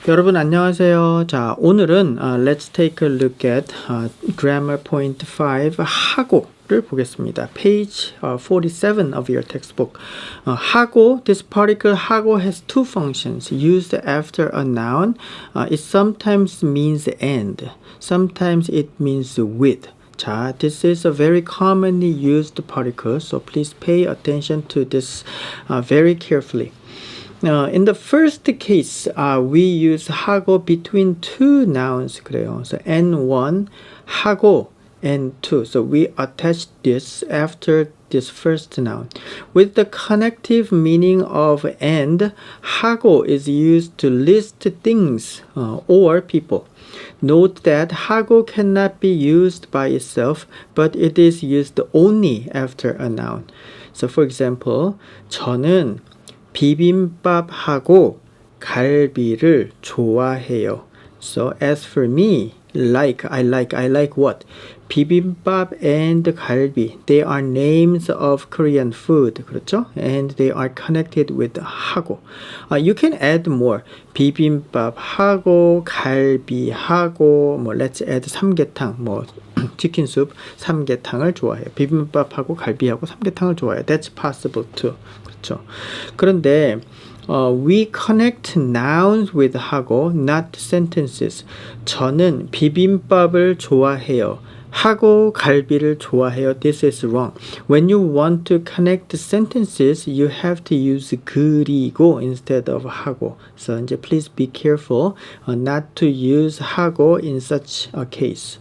여러분 안녕하세요. 자, 오늘은 let's take a look at grammar point 5 하고를 보겠습니다. Page 47 of your textbook. 하고, this particle 하고 has two functions used after a noun. It sometimes means and, sometimes it means with. 자, this is a very commonly used particle, so please pay attention to this very carefully. In the first case, we use 하고 between two nouns. 그래요. So N1 하고 N2. So we attach this after this first noun. With the connective meaning of and, 하고 is used to list things or people. Note that 하고 cannot be used by itself, but it is used only after a noun. So for example, 저는 비빔밥하고 갈비를 좋아해요. So as for me, I like what? 비빔밥 and 갈비. They are names of Korean food. 그렇죠? And they are connected with 하고. You can add more. 비빔밥하고 갈비하고 let's add 삼계탕. 치킨 수프, 삼계탕을 좋아해요. 비빔밥하고 갈비하고 삼계탕을 좋아해요. That's possible too. 그렇죠. 그런데 we connect nouns with 하고, not sentences. 저는 비빔밥을 좋아해요. 하고 갈비를 좋아해요. This is wrong. When you want to connect sentences, you have to use 그리고 instead of 하고. So 이제 please be careful not to use 하고 in such a case.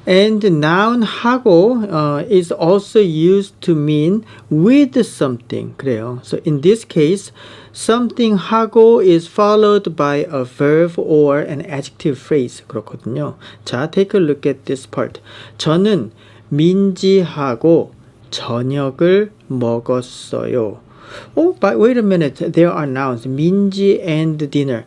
And noun 하고 is also used to mean with something. 그래요. So in this case, something 하고 is followed by a verb or an adjective phrase. 그렇거든요. 자, take a look at this part. 저는 민지하고 저녁을 먹었어요. Oh, but wait a minute. There are nouns. 민지 and dinner.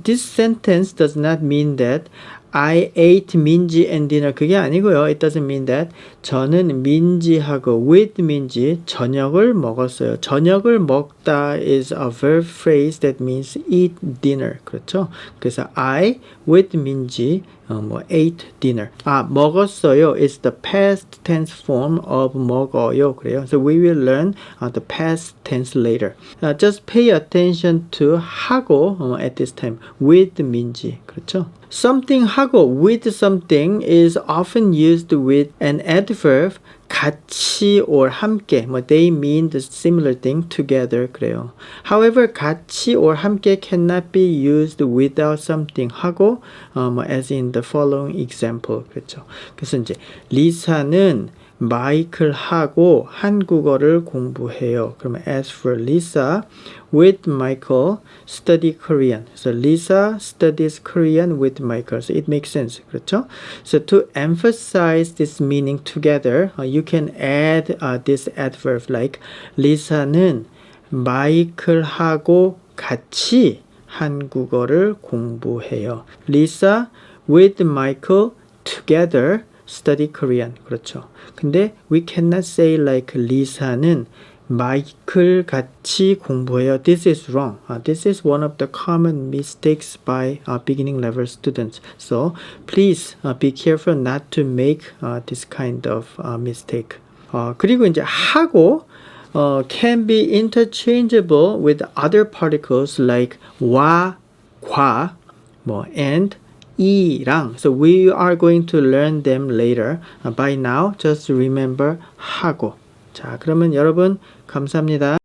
This sentence does not mean that I ate 민지 and dinner. 그게 아니고요. It doesn't mean that. 저는 민지하고 with 민지 저녁을 먹었어요. 저녁을 먹다 is a verb phrase that means eat dinner. 그렇죠? 그래서 I with 민지 ate dinner. 먹었어요 is the past tense form of 먹어요. 그래요. So we will learn the past tense later. Just pay attention to 하고 at this time with 민지. 그렇죠? Something 하고 with something is often used with an adverb 같이 or 함께. They mean the similar thing together. 그래요. However, 같이 or 함께 cannot be used without something 하고 as in the following example. 그렇죠. 그래서 이제 리사는 마이클하고 한국어를 공부해요. 그러면 as for Lisa, with Michael, study Korean. So Lisa studies Korean with Michael. So it makes sense. 그렇죠? So to emphasize this meaning together, you can add this adverb like 리사는 마이클하고 같이 한국어를 공부해요. Lisa with Michael together study Korean. 그렇죠. 근데 we cannot say like 리사는 마이클 같이 공부해요. This is wrong. This is one of the common mistakes by beginning level students. So please be careful not to make this kind of mistake. 그리고 이제 하고 can be interchangeable with other particles like 와, 과, and 이랑. So we are going to learn them later. By now, just remember 하고. 자, 그러면 여러분 감사합니다.